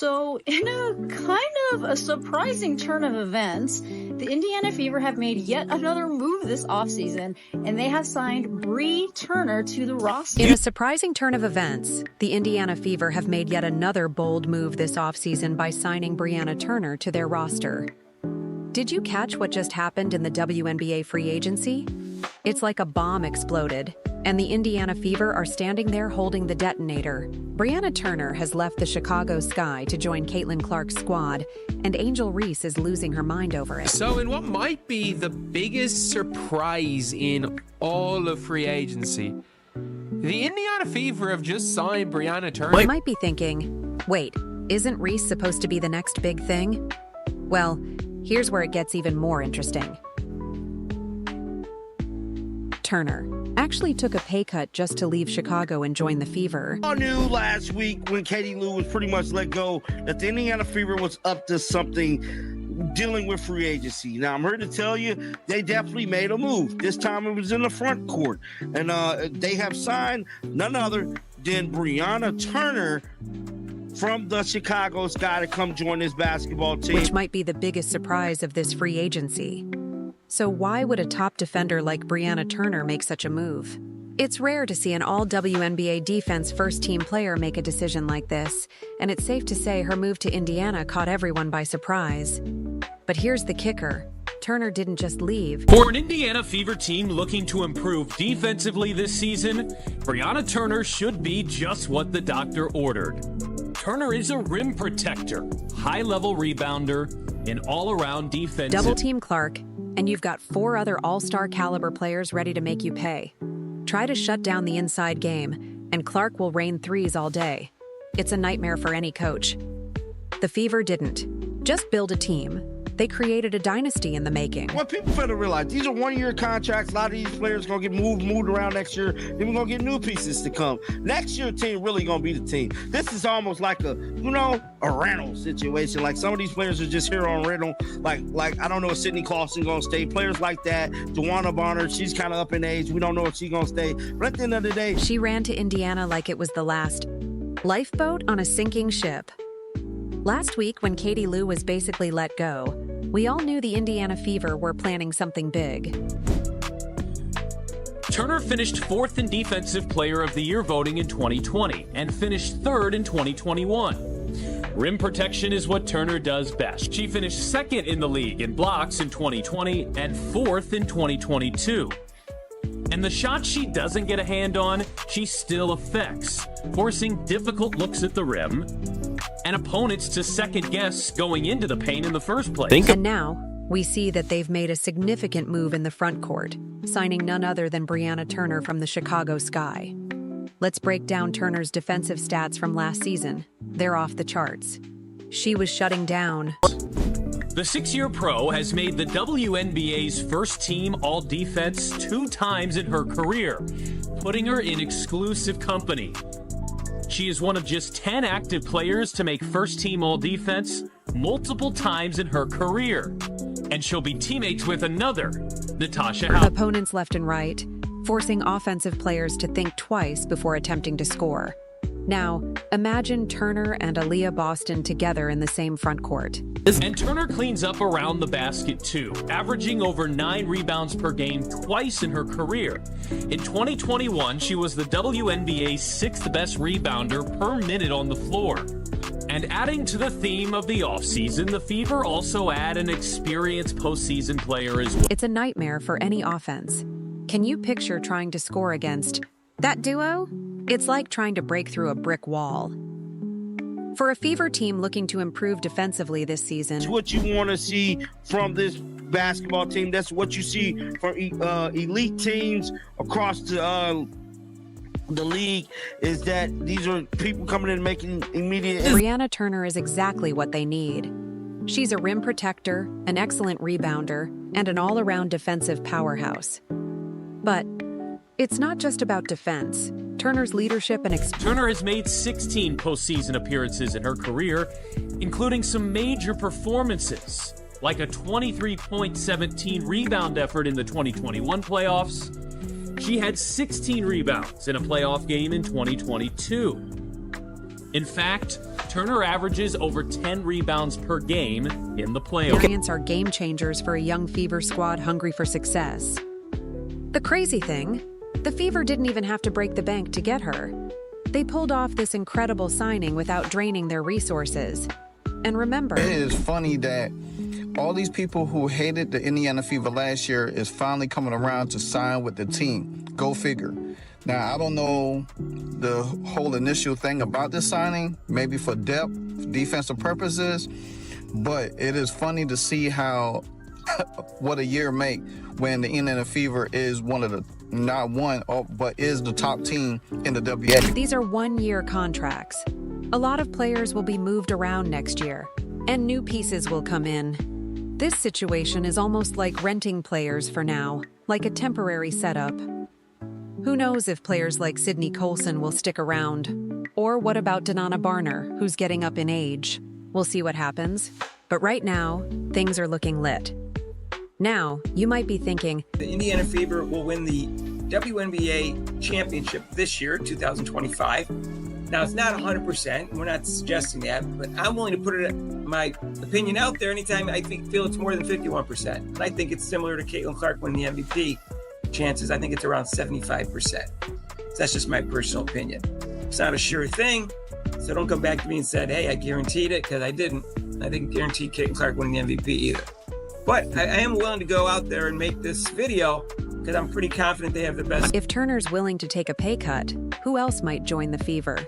So, in a kind of a surprising turn of events, the Indiana Fever have made yet another move this offseason, and they have signed Bree Turner to the roster. In a surprising turn of events, the Indiana Fever have made yet another bold move this offseason by signing Brianna Turner to their roster. Did you catch what just happened in the WNBA free agency? It's like a bomb exploded, and the Indiana Fever are standing there holding the detonator. Brianna Turner has left the Chicago Sky to join Caitlin Clark's squad, and Angel Reese is losing her mind over it. So in what might be the biggest surprise in all of free agency, the Indiana Fever have just signed Brianna Turner. You might be thinking, wait, isn't Reese supposed to be the next big thing? Well, here's where it gets even more interesting. Turner actually took a pay cut just to leave Chicago and join the Fever. I knew last week when Katie Lou was pretty much let go that the Indiana Fever was up to something dealing with free agency. Now, I'm here to tell you, they definitely made a move. This time it was in the front court. And they have signed none other than Brianna Turner from the Chicago Sky to come join this basketball team. Which might be the biggest surprise of this free agency. So why would a top defender like Brianna Turner make such a move? It's rare to see an all-WNBA defense first-team player make a decision like this, and it's safe to say her move to Indiana caught everyone by surprise. But here's the kicker. Turner didn't just leave. For an Indiana Fever team looking to improve defensively this season, Brianna Turner should be just what the doctor ordered. Turner is a rim protector, high-level rebounder, and all-around defensive. Double-team Clark, and you've got 4 other all-star caliber players ready to make you pay. Try to shut down the inside game, and Clark will rain threes all day. It's a nightmare for any coach. The Fever didn't just build a team. They created a dynasty in the making. What people fail to realize, these are one-year contracts. A lot of these players going to get moved around next year. Then we're going to get new pieces to come. Next year, team really going to be the team. This is almost like a rental situation. Like some of these players are just here on rental. Like I don't know if Sydney Clausen going to stay. Players like that. Dewana Bonner, she's kind of up in age. We don't know if she's going to stay. But at the end of the day, she ran to Indiana like it was the last lifeboat on a sinking ship. Last week, when Katie Lou was basically let go, we all knew the Indiana Fever were planning something big. Turner finished 4th in Defensive Player of the Year voting in 2020 and finished 3rd in 2021. Rim protection is what Turner does best. She finished 2nd in the league in blocks in 2020 and 4th in 2022. And the shots she doesn't get a hand on, she still affects, forcing difficult looks at the rim and opponents to second-guess going into the paint in the first place. And now, we see that they've made a significant move in the front court, signing none other than Brianna Turner from the Chicago Sky. Let's break down Turner's defensive stats from last season. They're off the charts. She was shutting down. The 6-year pro has made the WNBA's first-team All-Defense 2 times in her career, putting her in exclusive company. She is one of just 10 active players to make first-team All-Defense multiple times in her career. And she'll be teammates with another, Natasha Howard. Opponents left and right, forcing offensive players to think twice before attempting to score. Now, imagine Turner and Aaliyah Boston together in the same front court. And Turner cleans up around the basket too, averaging over 9 rebounds per game twice in her career. In 2021, she was the WNBA's 6th best rebounder per minute on the floor. And adding to the theme of the offseason, the Fever also add an experienced postseason player as well. It's a nightmare for any offense. Can you picture trying to score against that duo? It's like trying to break through a brick wall. For a Fever team looking to improve defensively this season, it's what you want to see from this basketball team. That's what you see from elite teams across the league, is that these are people coming in and making immediate. Brianna Turner is exactly what they need. She's a rim protector, an excellent rebounder, and an all-around defensive powerhouse. But it's not just about defense. Turner's leadership and Turner has made 16 postseason appearances in her career, including some major performances, like a 23.17 rebound effort in the 2021 playoffs. She had 16 rebounds in a playoff game in 2022. In fact, Turner averages over 10 rebounds per game in the playoffs. Giants are game changers for a young Fever squad hungry for success. The crazy thing, the Fever didn't even have to break the bank to get her. They pulled off this incredible signing without draining their resources. And remember, it is funny that all these people who hated the Indiana Fever last year is finally coming around to sign with the team. Go figure. Now, I don't know the whole initial thing about this signing, maybe for depth, defensive purposes, but it is funny to see how what a year make when the Indiana Fever is one of the, not one, but is the top team in the WNBA. these are one-year contracts. A lot of players will be moved around next year, and new pieces will come in. This situation is almost like renting players for now, like a temporary setup. Who knows if players like Sydney Colson will stick around? Or what about Danana Barner, who's getting up in age? We'll see what happens. But right now, things are looking lit. Now, you might be thinking, the Indiana Fever will win the WNBA championship this year, 2025. Now, it's not 100%. We're not suggesting that, but I'm willing to put my opinion out there anytime I feel it's more than 51%. And I think it's similar to Caitlin Clark winning the MVP. Chances, I think it's around 75%. So that's just my personal opinion. It's not a sure thing, so don't come back to me and say, hey, I guaranteed it, because I didn't. I didn't guarantee Caitlin Clark winning the MVP either. But I am willing to go out there and make this video because I'm pretty confident they have the best. if Turner's willing to take a pay cut, who else might join the Fever?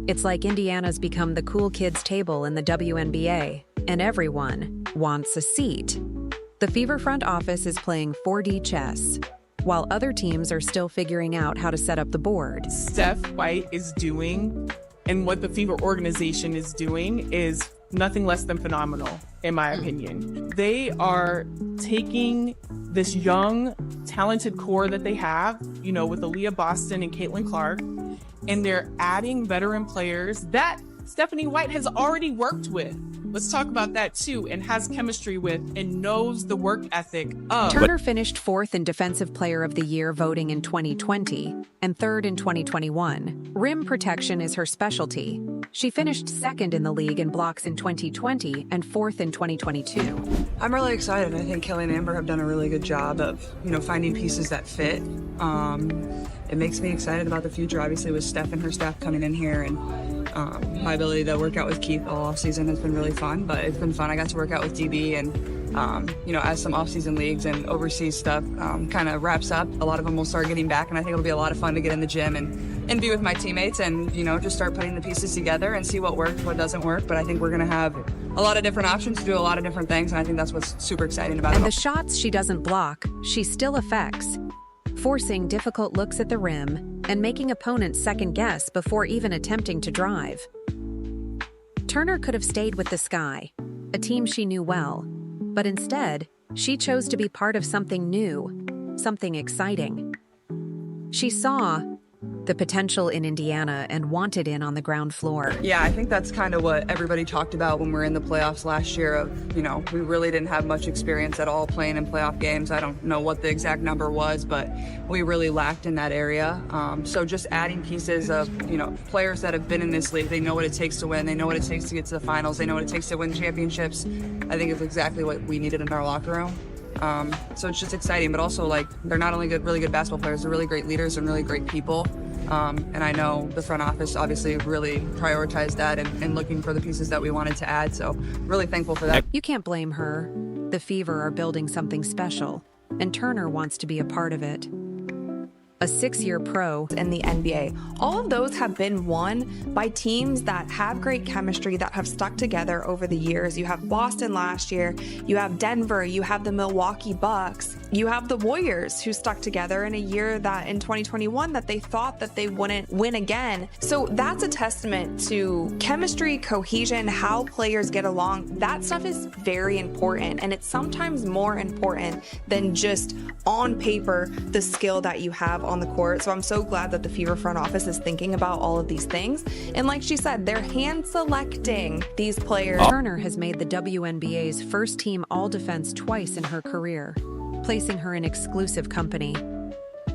It's like Indiana's become the cool kids table in the WNBA, and everyone wants a seat. The Fever front office is playing 4D chess, while other teams are still figuring out how to set up the board. Steph White is doing and what the Fever organization is doing is nothing less than phenomenal, in my opinion. They are taking this young, talented core that they have, you know, with Aaliyah Boston and Caitlin Clark, and they're adding veteran players that Stephanie White has already worked with. Let's talk about that too, and has chemistry with and knows the work ethic of. Turner finished 4th in Defensive Player of the Year voting in 2020 and 3rd in 2021. Rim protection is her specialty. She finished 2nd in the league in blocks in 2020 and 4th in 2022. I'm really excited. I think Kelly and Amber have done a really good job of, finding pieces that fit. It makes me excited about the future, obviously, with Steph and her staff coming in here, and my ability to work out with Keith all off-season has been really fun, but it's been fun. I got to work out with DB, and, as some off-season leagues and overseas stuff kind of wraps up, a lot of them will start getting back, and I think it'll be a lot of fun to get in the gym and be with my teammates and, just start putting the pieces together and see what works, what doesn't work. But I think we're going to have a lot of different options to do a lot of different things, and I think that's what's super exciting about it. And the shots she doesn't block, she still affects, forcing difficult looks at the rim and making opponents second guess before even attempting to drive. Turner could have stayed with the Sky, a team she knew well, but instead, she chose to be part of something new, something exciting. She saw the potential in Indiana and wanted in on the ground floor. Yeah, I think that's kind of what everybody talked about when we were in the playoffs last year of, we really didn't have much experience at all playing in playoff games. I don't know what the exact number was, but we really lacked in that area. So just adding pieces of, players that have been in this league, they know what it takes to win. They know what it takes to get to the finals. They know what it takes to win championships. I think it's exactly what we needed in our locker room. So it's just exciting, but also they're not only really good basketball players, they're really great leaders and really great people. And I know the front office obviously really prioritized that and looking for the pieces that we wanted to add. So really thankful for that. You can't blame her. The Fever are building something special, and Turner wants to be a part of it. A 6-year pro in the NBA. All of those have been won by teams that have great chemistry, that have stuck together over the years. You have Boston last year, you have Denver, you have the Milwaukee Bucks, you have the Warriors who stuck together in a year that in 2021 that they thought that they wouldn't win again. So that's a testament to chemistry, cohesion, how players get along. That stuff is very important, and it's sometimes more important than just on paper the skill that you have on the court. So I'm so glad that the Fever front office is thinking about all of these things. And like she said, they're hand selecting these players. Turner has made the WNBA's first team all-defense twice in her career, placing her in exclusive company.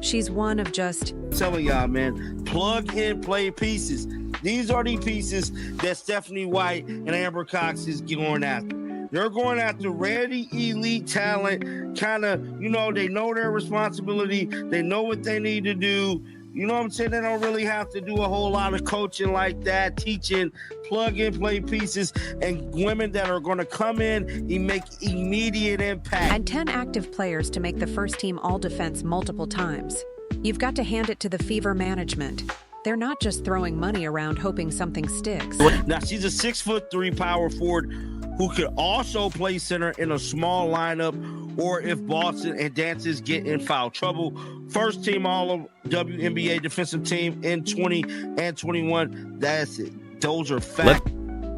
She's one of just... I'm telling y'all, man, plug and play pieces. These are the pieces that Stephanie White and Amber Cox is going after. They're going after ready elite talent, kind of, they know their responsibility. They know what they need to do. You know what I'm saying? They don't really have to do a whole lot of coaching like that, teaching plug-and-play pieces, and women that are going to come in and make immediate impact. Had 10 active players to make the first team all-defense multiple times. You've got to hand it to the Fever management. They're not just throwing money around hoping something sticks. Now, she's a 6'3" power forward who could also play center in a small lineup, or if Boston and Dances get in foul trouble. First team all of WNBA defensive team in 20 and 21. That's it. Those are facts.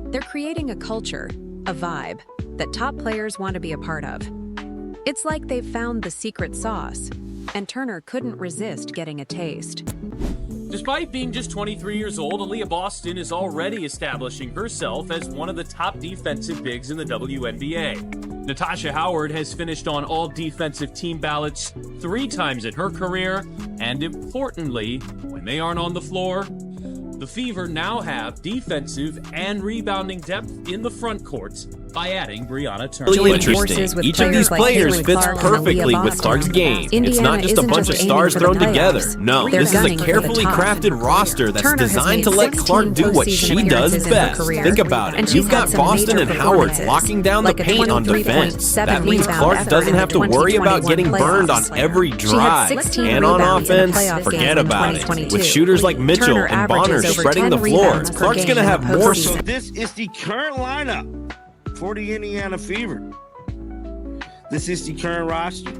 They're creating a culture, a vibe, that top players want to be a part of. It's like they've found the secret sauce, and Turner couldn't resist getting a taste. Despite being just 23 years old, Aaliyah Boston is already establishing herself as one of the top defensive bigs in the WNBA. Natasha Howard has finished on all defensive team ballots 3 times in her career, and importantly, when they aren't on the floor, the Fever now have defensive and rebounding depth in the front courts by adding Brianna Turner. Really interesting. Each of these players fits perfectly with Clark's game. It's not just a bunch of stars thrown together. No, this is a carefully crafted roster that's designed to let Clark do what she does best. Think about it. You've got Boston and Howard locking down the paint on defense. That means Clark doesn't have to worry about getting burned on every drive. And on offense, forget about it. With shooters like Mitchell and Bonner spreading the floor, Clark's going to have more. So this is the current lineup for the Indiana Fever. This is the current roster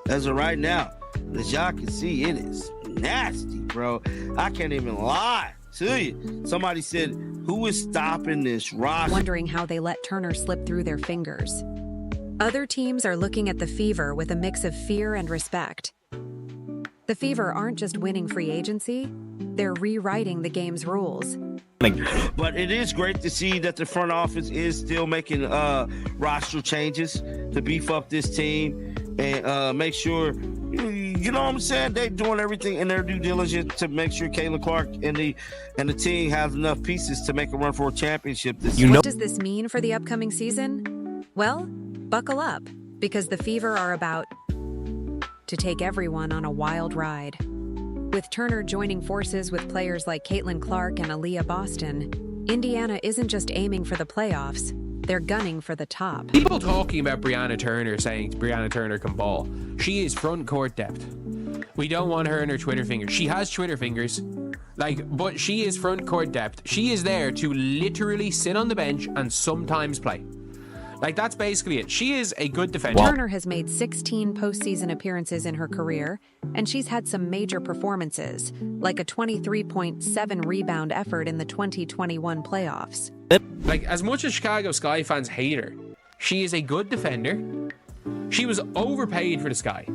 as of right now. As y'all can see, it is nasty, bro. I can't even lie to you. Somebody said, who is stopping this roster? Wondering how they let Turner slip through their fingers. Other teams are looking at the Fever with a mix of fear and respect. The Fever aren't just winning free agency, they're rewriting the game's rules. But it is great to see that the front office is still making roster changes to beef up this team and make sure, you know what I'm saying, they're doing everything in their due diligence to make sure Caitlin Clark and the team has enough pieces to make a run for a championship this year. What does this mean for the upcoming season? Well, buckle up, because the Fever are about to take everyone on a wild ride. With Turner joining forces with players like Caitlin Clark and Aaliyah Boston, Indiana isn't just aiming for the playoffs, they're gunning for the top. People talking about Brianna Turner saying Brianna Turner can ball. She is front court depth. We don't want her in her Twitter fingers. She has Twitter fingers, but she is front court depth. She is there to literally sit on the bench and sometimes play. That's basically it. She is a good defender. Turner has made 16 postseason appearances in her career, and she's had some major performances, like a 23.7 rebound effort in the 2021 playoffs. As much as Chicago Sky fans hate her, she is a good defender. She was overpaid for the Sky.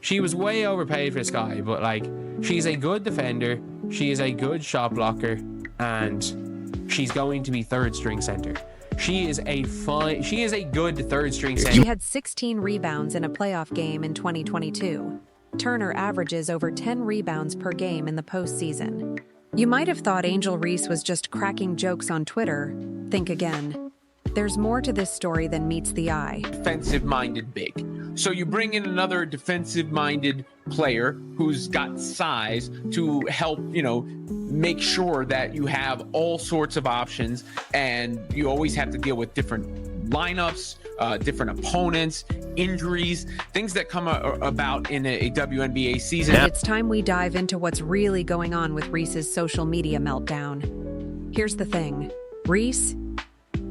She was way overpaid for the Sky, but she's a good defender. She is a good shot blocker, and she's going to be third string center. She is a good third string center. She had 16 rebounds in a playoff game in 2022. Turner averages over 10 rebounds per game in the postseason. You might have thought Angel Reese was just cracking jokes on Twitter. Think again. There's more to this story than meets the eye. Defensive-minded big. So you bring in another defensive-minded player who's got size to help, make sure that you have all sorts of options, and you always have to deal with different lineups, different opponents, injuries, things that come about in a WNBA season. It's time we dive into what's really going on with Reese's social media meltdown. Here's the thing. Reese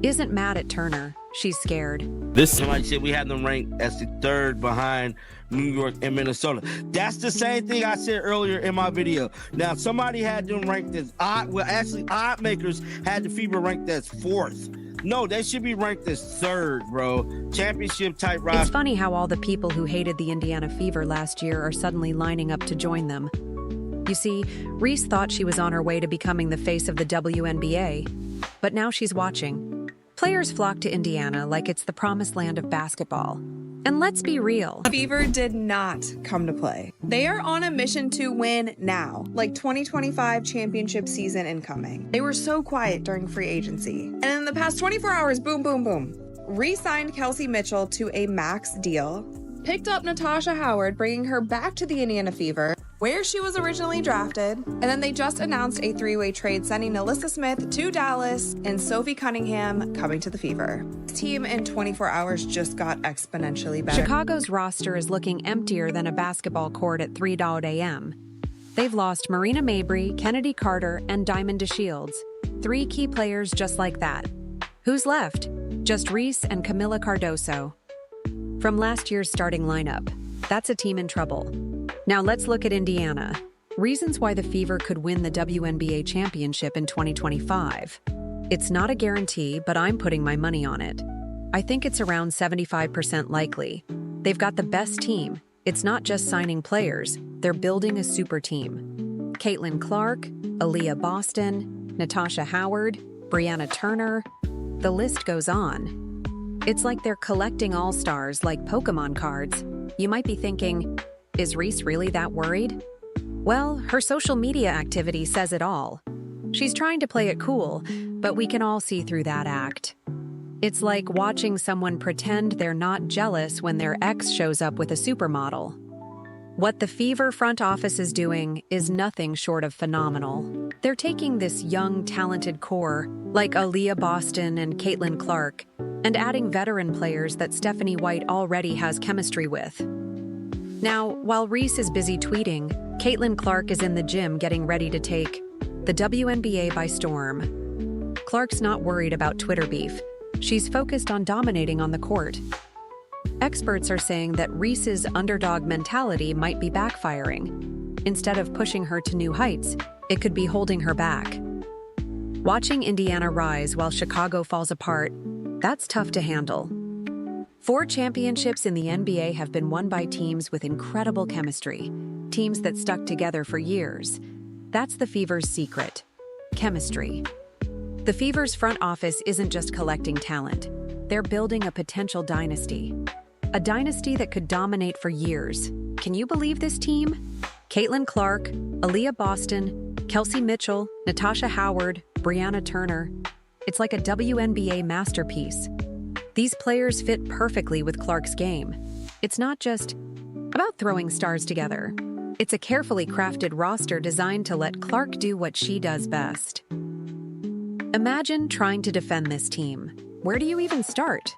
isn't mad at Turner. She's scared. Somebody said we had them ranked as the third behind New York and Minnesota. That's the same thing I said earlier in my video. Now, somebody had them ranked as odd makers had the Fever ranked as fourth. No, they should be ranked as third, bro. Championship type roster. It's funny how all the people who hated the Indiana Fever last year are suddenly lining up to join them. You see, Reese thought she was on her way to becoming the face of the WNBA, but now she's watching. Players flock to Indiana like it's the promised land of basketball. And let's be real. Fever did not come to play. They are on a mission to win now, like 2025 championship season incoming. They were so quiet during free agency. And in the past 24 hours, boom, boom, boom. Re-signed Kelsey Mitchell to a max deal. Picked up Natasha Howard, bringing her back to the Indiana Fever, where she was originally drafted. And then they just announced a three-way trade, sending Alyssa Smith to Dallas and Sophie Cunningham coming to the Fever. This team in 24 hours just got exponentially better. Chicago's roster is looking emptier than a basketball court at 3 a.m. They've lost Marina Mabry, Kennedy Carter, and Diamond DeShields. 3 key players just like that. Who's left? Just Reese and Camila Cardoso. From last year's starting lineup, that's a team in trouble. Now let's look at Indiana. Reasons why the Fever could win the WNBA championship in 2025. It's not a guarantee, but I'm putting my money on it. I think it's around 75% likely. They've got the best team. It's not just signing players, they're building a super team. Caitlin Clark, Aaliyah Boston, Natasha Howard, Brianna Turner, the list goes on. It's like they're collecting all-stars like Pokemon cards. You might be thinking, is Reese really that worried? Well, her social media activity says it all. She's trying to play it cool, but we can all see through that act. It's like watching someone pretend they're not jealous when their ex shows up with a supermodel. What the Fever front office is doing is nothing short of phenomenal. They're taking this young, talented core, like Aaliyah Boston and Caitlin Clark, and adding veteran players that Stephanie White already has chemistry with. Now, while Reese is busy tweeting, Caitlin Clark is in the gym getting ready to take the WNBA by storm. Clark's not worried about Twitter beef. She's focused on dominating on the court. Experts are saying that Reese's underdog mentality might be backfiring. Instead of pushing her to new heights, it could be holding her back. Watching Indiana rise while Chicago falls apart, that's tough to handle. 4 championships in the NBA have been won by teams with incredible chemistry, teams that stuck together for years. That's the Fever's secret: chemistry. The Fever's front office isn't just collecting talent. They're building a potential dynasty. A dynasty that could dominate for years. Can you believe this team? Caitlin Clark, Aaliyah Boston, Kelsey Mitchell, Natasha Howard, Brianna Turner. It's like a WNBA masterpiece. These players fit perfectly with Clark's game. It's not just about throwing stars together. It's a carefully crafted roster designed to let Clark do what she does best. Imagine trying to defend this team. Where do you even start?